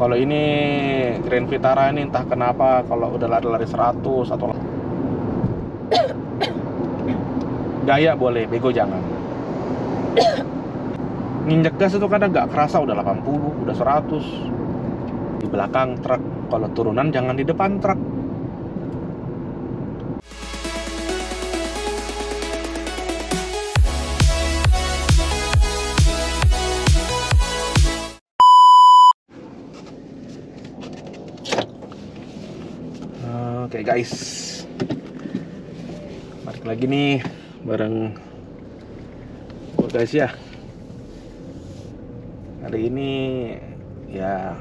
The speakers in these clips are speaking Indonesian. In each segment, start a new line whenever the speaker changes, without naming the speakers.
Kalau ini Grand Vitara ini entah kenapa kalau udah lari-lari 100 atau gaya boleh, bego jangan. Nginjek gas itu kadang nggak kerasa udah 80, udah 100. Di belakang truk, kalau turunan jangan di depan truk. Oke guys, balik lagi nih bareng gue guys ya. Hari ini ya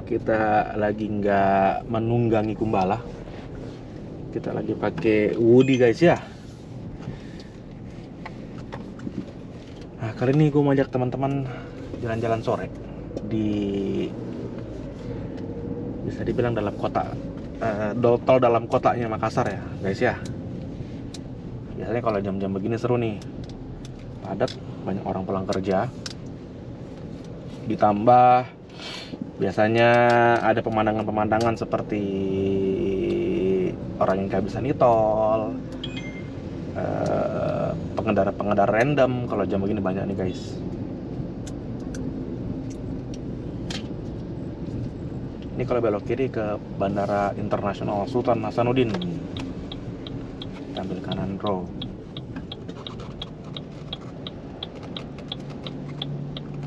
kita lagi nggak menunggangi Kumbala, kita lagi pakai Woody guys ya. Nah kali ini gue mau ajak teman-teman jalan-jalan sore di, bisa dibilang dalam kota, tol dalam kotanya Makassar ya guys ya. Biasanya kalau jam-jam begini seru nih, padat, banyak orang pulang kerja, ditambah biasanya ada pemandangan-pemandangan seperti orang yang kehabisan tol, pengendara-pengendara random. Kalau jam begini banyak nih guys. Ini kalau belok kiri ke Bandara Internasional Sultan Hasanuddin, ambil kanan bro.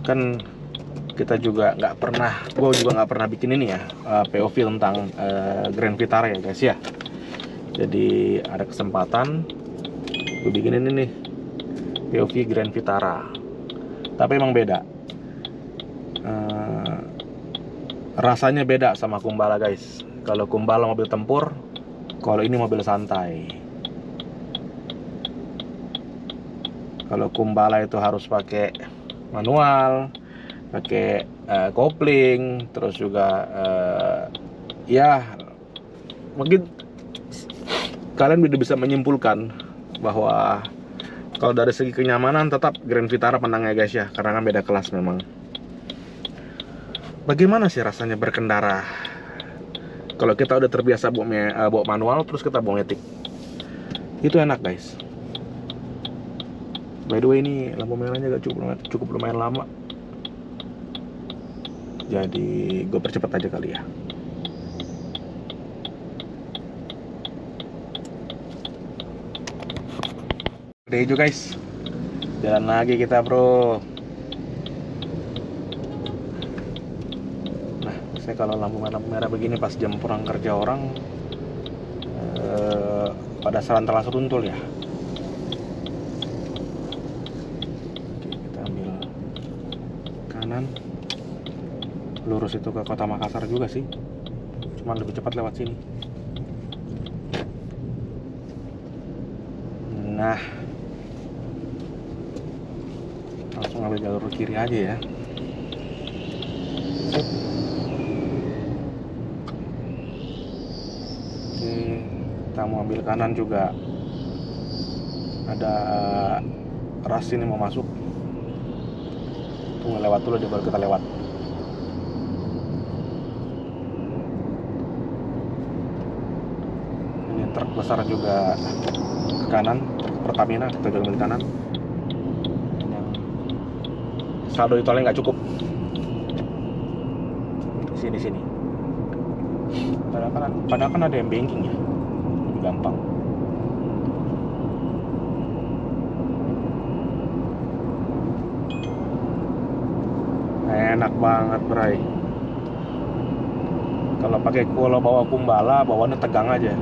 Kan kita juga nggak pernah, gue juga nggak pernah bikin ini ya, POV tentang Grand Vitara ya guys ya. Jadi ada kesempatan gue bikin ini nih, POV Grand Vitara. Tapi emang beda, rasanya beda sama Kumbala guys. Kalau Kumbala mobil tempur, kalau ini mobil santai. Kalau Kumbala itu harus pakai manual, pakai kopling, terus juga ya mungkin kalian udah bisa menyimpulkan bahwa kalau dari segi kenyamanan tetap Grand Vitara menangnya guys ya, karena kan beda kelas memang. Bagaimana sih rasanya berkendara kalau kita udah terbiasa bawa manual terus kita bawa metik? Itu enak guys. By the way ini lampu merahnya gak cukup lumayan lama, jadi gue percepat aja kali ya. Udah hijau guys, jalan lagi kita bro. Nah saya kalau lampu merah begini pas jam pulang kerja orang pada serantala seruntul ya. Oke, kita ambil kanan, lurus itu ke kota Makassar juga sih, cuman lebih cepat lewat sini. Nah langsung ambil jalur kiri aja ya. Oke, kita mau ambil kanan juga, ada ras ini mau masuk, tunggu lewat dulu dia baru kita lewat. Ini truk besar juga ke kanan, truk Pertamina, kita juga ambil kanan. Saldo di tolnya nggak cukup. Sini. Padahal kan ada yang banking ya, lebih gampang. Enak banget bray. Kalau bawa Kumbala bawaannya tegang aja.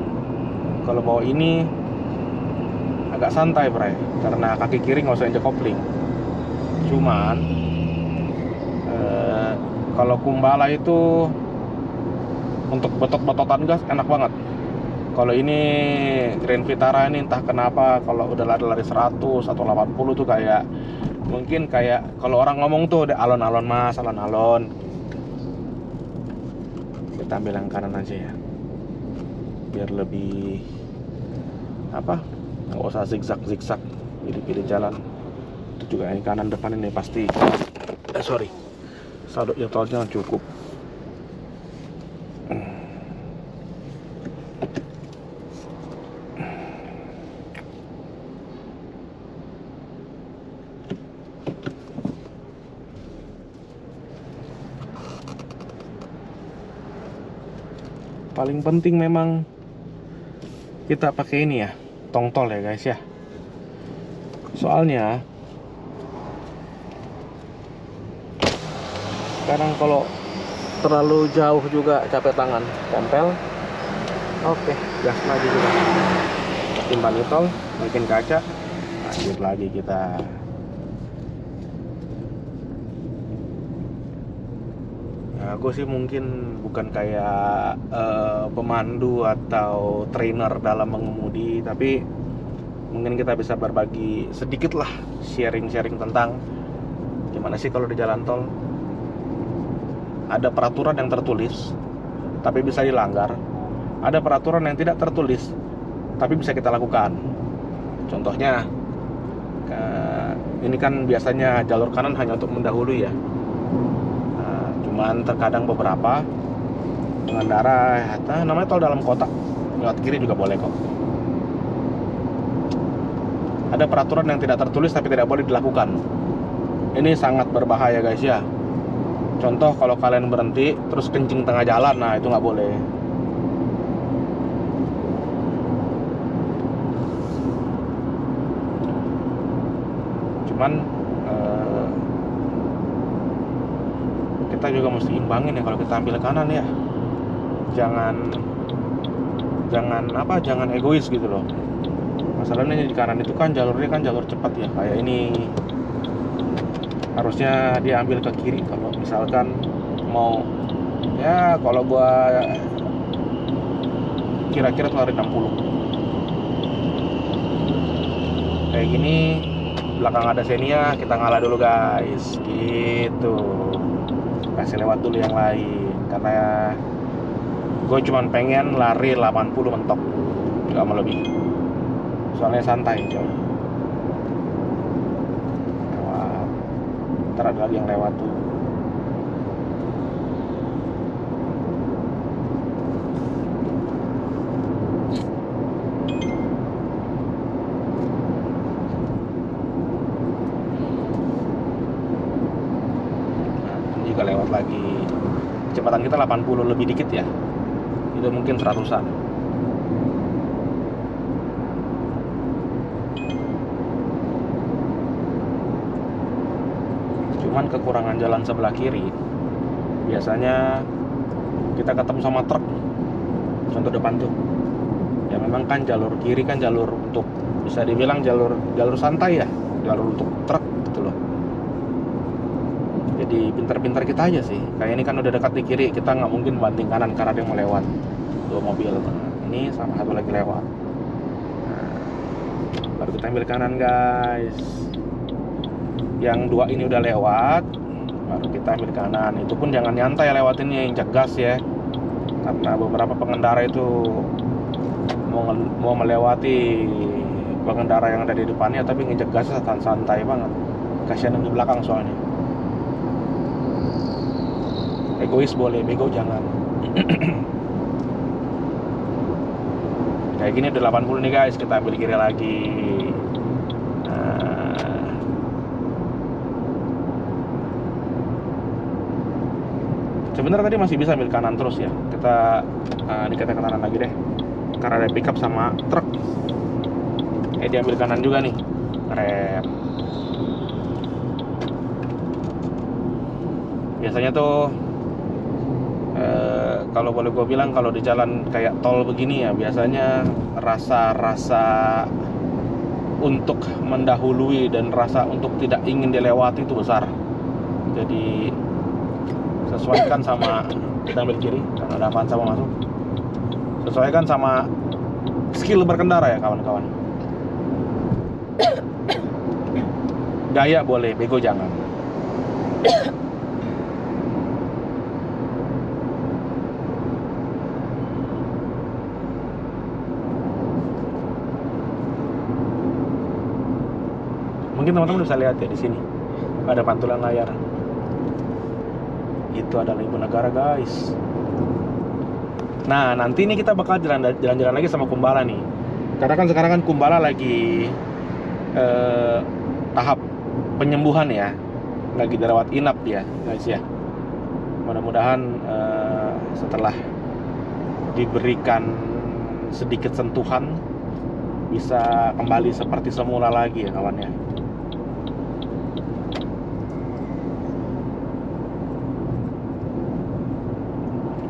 Kalau bawa ini agak santai bray, karena kaki kiri nggak usah injek kopling. Cuman kalau Kumbala itu untuk botot-bototan gas enak banget. Kalau ini Grand Vitara ini entah kenapa kalau udah lari-lari 100 atau 80 tuh kayak, mungkin kayak kalau orang ngomong tuh udah alon-alon mas, alon-alon. Kita ambil yang kanan aja ya, biar lebih apa, nggak usah zigzag, pilih jalan. Itu juga yang kanan depan ini pasti saldo yang tolnya cukup. paling penting memang kita pakai ini ya, tong tol ya guys ya. Soalnya kadang kalau terlalu jauh juga capek tangan, tempel. Oke, gas lagi juga. Timbang tol, bikin kaca, lanjut lagi kita. Nah, aku sih mungkin bukan kayak pemandu atau trainer dalam mengemudi, tapi mungkin kita bisa berbagi sedikit lah, sharing-sharing tentang gimana sih kalau di jalan tol. Ada peraturan yang tertulis tapi bisa dilanggar, ada peraturan yang tidak tertulis tapi bisa kita lakukan. Contohnya, ini kan biasanya jalur kanan hanya untuk mendahului ya. Cuman terkadang beberapa pengendara, namanya tol dalam kota, lewat kiri juga boleh kok. Ada peraturan yang tidak tertulis tapi tidak boleh dilakukan. Ini sangat berbahaya guys ya. Contoh, kalau kalian berhenti terus kencing tengah jalan, nah itu nggak boleh. Cuman kita juga mesti imbangin ya kalau kita ambil kanan ya. Jangan egois gitu loh. Masalahnya di kanan itu kan jalurnya kan jalur cepat ya. Kayak ini harusnya dia ambil ke kiri kalau misalkan mau, ya kalau gua kira-kira tuh lari 60 kayak gini. Belakang ada Xenia, kita ngalah dulu guys, gitu. Kasih lewat dulu yang lain, karena gue cuman pengen lari 80 mentok, gak mau lebih. Soalnya santai coy. Lewat, ntar ada lagi yang lewat tuh. Juga lewat lagi. Kecepatan kita 80 lebih dikit ya, itu mungkin 100-an. Cuman kekurangan jalan sebelah kiri, biasanya kita ketemu sama truk. Contoh depan tuh ya, memang kan jalur kiri kan jalur untuk, bisa dibilang jalur santai ya, jalur untuk truk gitu loh. Jadi pintar-pintar kita aja sih. Kayak ini kan udah dekat di kiri, kita nggak mungkin banting kanan karena dia mau lewat. Dua mobil, ini sama satu lagi lewat. Nah, baru kita ambil kanan guys. Yang dua ini udah lewat, baru kita ambil kanan. Itu pun jangan nyantai lewatinnya, injak gas ya. Karena beberapa pengendara itu mau melewati pengendara yang ada di depannya, tapi nginjek gasnya santai banget. Kasihan yang di belakang soalnya. Egois boleh, bego jangan. Kayak gini udah 80 nih guys, kita ambil kiri lagi. Nah, sebenarnya tadi masih bisa ambil kanan terus ya. Kita dikata ke kanan lagi deh, karena ada pickup sama truk. Dia ambil kanan juga nih, keren. Biasanya tuh kalau boleh gue bilang, kalau di jalan kayak tol begini ya, biasanya rasa untuk mendahului dan rasa untuk tidak ingin dilewati itu besar. Jadi sesuaikan sama, kita ambil kiri karena ada Avanza mau masuk. Sesuaikan sama skill berkendara ya kawan-kawan. Gaya boleh, bego jangan. Mungkin teman-teman bisa lihat ya di sini ada pantulan layar. Itu adalah ibu negara guys. Nah, nanti ini kita bakal jalan-jalan lagi sama Kumbala nih. Karena kan sekarang kan Kumbala lagi tahap penyembuhan ya. Lagi dirawat inap ya guys ya. Mudah-mudahan setelah diberikan sedikit sentuhan bisa kembali seperti semula lagi ya kawannya.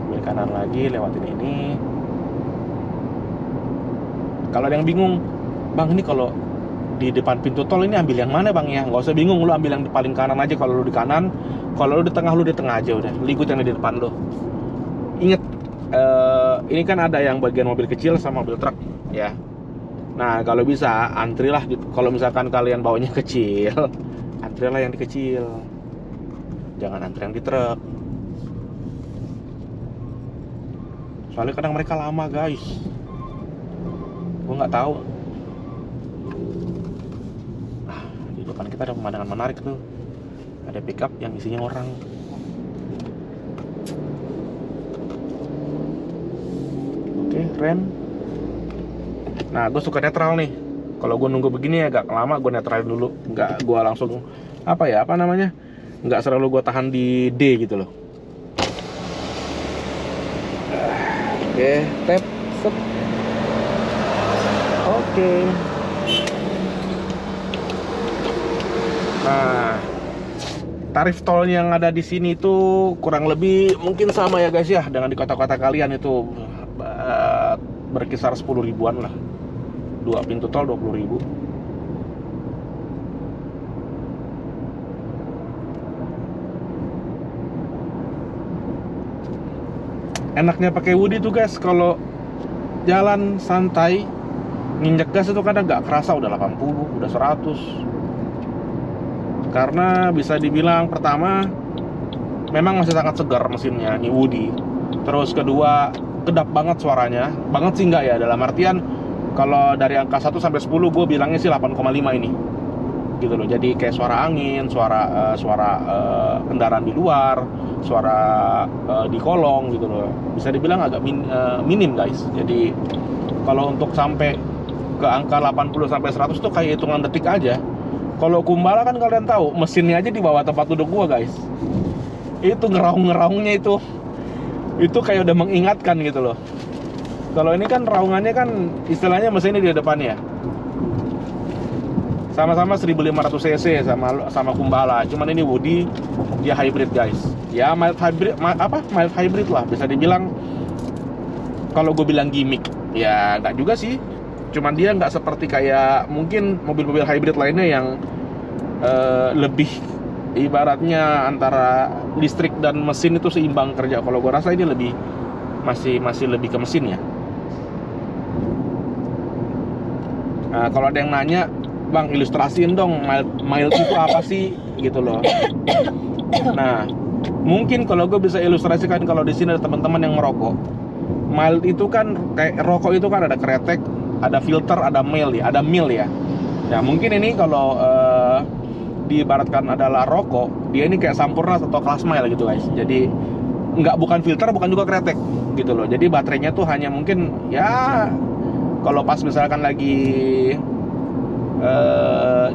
Ambil kanan lagi, lewatin ini. Kalau ada yang bingung, bang ini kalau di depan pintu tol ini ambil yang mana bang ya? Nggak usah bingung, lu ambil yang di paling kanan aja. Kalau lu di kanan, kalau lu di tengah, lu di tengah aja udah. Lu ikut yang di depan lu. Ingat, ini kan ada yang bagian mobil kecil sama mobil truk ya. Nah kalau bisa antrilah gitu. Kalau misalkan kalian bawanya kecil, antrilah yang di kecil. Jangan antri yang di truk. Soalnya kadang mereka lama guys. Gue nggak tahu. Di depan kita ada pemandangan menarik tuh. Ada pickup yang isinya orang. Oke, rem. Nah, gue suka netral nih. Kalau gue nunggu begini agak lama, gue netralin dulu. Nggak gue langsung apa namanya? Nggak selalu gue tahan di D gitu loh. Oke, tap, set. Oke. Nah, tarif tol yang ada di sini itu kurang lebih mungkin sama ya guys ya dengan di kota-kota kalian itu berkisar 10 ribuan lah. 2 pintu tol 20 ribu. Enaknya pakai Woody tuh guys, kalau jalan santai nginjek gas itu kadang nggak kerasa udah 80, udah 100. Karena bisa dibilang pertama memang masih sangat segar mesinnya ini Woody. Terus kedua kedap banget suaranya. Banget sih enggak ya, dalam artian kalau dari angka 1 sampai 10 gue bilangnya sih 8,5 ini. Gitu loh. Jadi kayak suara angin, suara kendaraan di luar, suara di kolong gitu loh. Bisa dibilang agak minim guys. Jadi kalau untuk sampai ke angka 80 sampai 100 tuh kayak hitungan detik aja. Kalau Kumbala kan kalian tahu, mesinnya aja di bawah tempat duduk gua guys. Itu ngeraung-ngeraungnya itu kayak udah mengingatkan gitu loh. Kalau ini kan raungannya kan istilahnya mesinnya di depannya. Sama-sama 1500 cc sama Kumbala. Cuman ini Woody dia hybrid guys. Ya mild hybrid lah, bisa dibilang. Kalau gue bilang gimmick, ya nggak juga sih. Cuman dia nggak seperti kayak mungkin mobil-mobil hybrid lainnya yang lebih ibaratnya antara listrik dan mesin itu seimbang kerja. Kalau gue rasa ini lebih masih lebih ke mesin ya. Nah, kalau ada yang nanya, bang ilustrasiin dong mild itu apa sih gitu loh. Nah mungkin kalau gue bisa ilustrasikan, kalau di sini ada teman-teman yang merokok, mild itu kan kayak rokok itu kan ada kretek, ada filter, ada mil ya. Nah mungkin ini kalau diibaratkan adalah rokok, dia ini kayak sampurna atau kelas mild gitu guys. Jadi bukan filter, bukan juga kretek gitu loh. Jadi baterainya tuh hanya mungkin ya kalau pas misalkan lagi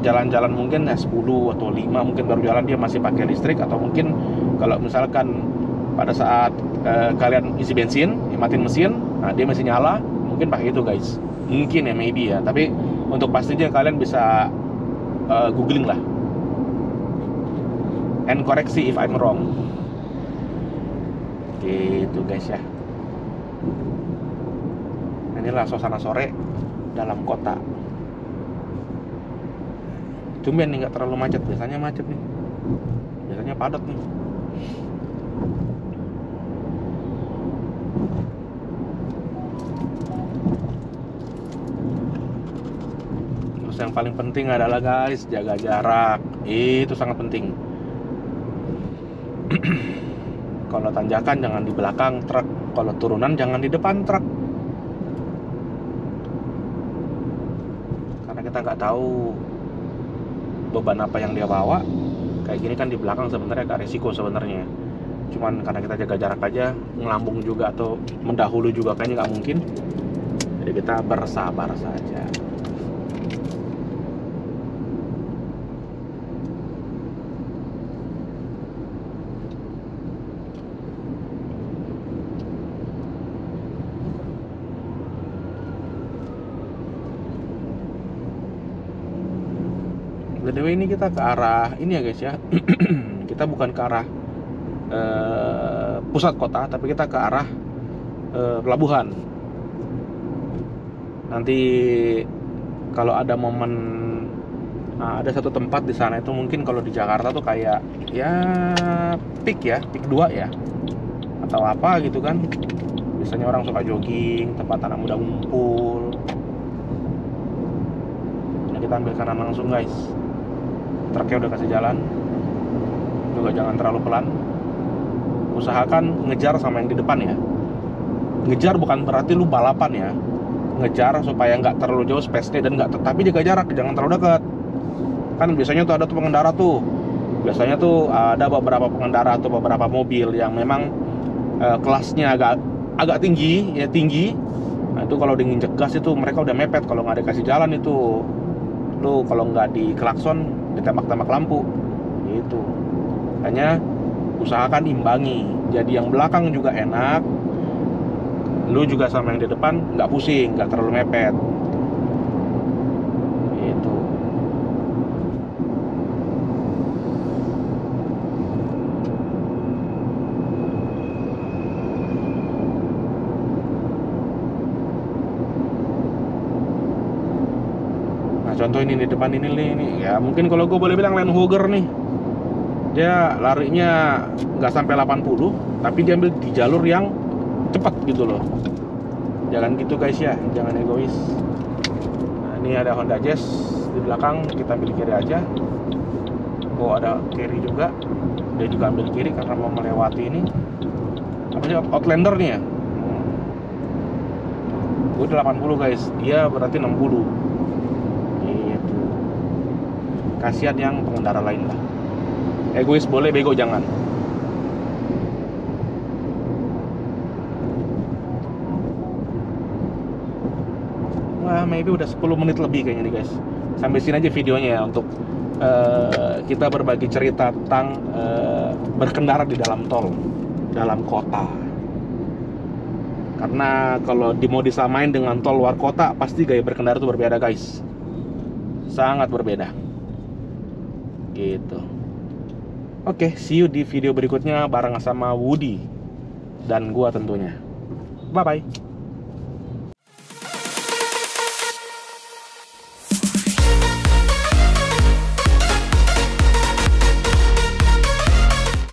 jalan-jalan mungkin ya 10 atau 5 mungkin baru jalan dia masih pakai listrik. Atau mungkin kalau misalkan pada saat kalian isi bensin, matiin mesin, nah dia masih nyala, mungkin pakai itu guys. Mungkin ya, maybe ya. Tapi untuk pastinya kalian bisa googling lah, and koreksi if I'm wrong. Gitu guys ya. Inilah suasana sore dalam kota. Tumben nih nggak terlalu macet. Biasanya macet nih. Biasanya padat nih. Terus yang paling penting adalah guys, jaga jarak. Itu sangat penting. Kalau tanjakan jangan di belakang truk, kalau turunan jangan di depan truk. Karena kita nggak tahu beban apa yang dia bawa. Kayak gini kan di belakang sebenarnya agak resiko sebenarnya. Cuman karena kita jaga jarak aja, ngelambung juga atau mendahulu juga kayaknya nggak mungkin. Jadi kita bersabar saja. BTW ini kita ke arah ini ya guys ya. Kita bukan ke arah pusat kota, tapi kita ke arah pelabuhan. Nanti kalau ada momen, ada satu tempat di sana itu mungkin kalau di Jakarta tuh kayak ya peak 2 ya, atau apa gitu kan. Biasanya orang suka jogging, tempat anak muda ngumpul. Nah, kita ambil kanan langsung guys. Truknya udah kasih jalan, juga jangan terlalu pelan. Usahakan ngejar sama yang di depan ya. Ngejar bukan berarti lu balapan ya. Ngejar supaya nggak terlalu jauh space-nya dan nggak, tapi jaga jarak, jangan terlalu dekat. Kan biasanya tuh ada tuh pengendara tuh. Biasanya tuh ada beberapa pengendara atau beberapa mobil yang memang kelasnya agak tinggi. Nah, itu kalau diinjek gas itu mereka udah mepet. Kalau nggak dikasih jalan itu, lu kalau nggak diklakson ditembak-tembak lampu gitu. Hanya usahakan imbangi, jadi yang belakang juga enak, lu juga sama yang di depan nggak pusing, nggak terlalu mepet gitu. Nah contoh ini di depan ini nih ya, mungkin kalau gue boleh bilang Land Rover nih, dia larinya nggak sampai 80, tapi dia ambil di jalur yang cepat gitu loh. Jangan gitu guys ya, jangan egois. Nah ini ada Honda Jazz di belakang, kita ambil kiri aja. Oh ada kiri juga, dia juga ambil kiri karena mau melewati ini apa sih, Outlander nih ya. Gue udah 80 guys, dia berarti 60 gitu. Kasihan yang pengendara lain lah. Egois boleh, bego jangan. Wah, maybe udah 10 menit lebih kayaknya nih guys. Sampai sini aja videonya ya, untuk kita berbagi cerita tentang berkendara di dalam tol, dalam kota. Karena kalau mau disamain dengan tol luar kota, pasti gaya berkendara itu berbeda guys. Sangat berbeda gitu. Oke, see you di video berikutnya bareng sama Woody dan gua tentunya. Bye bye.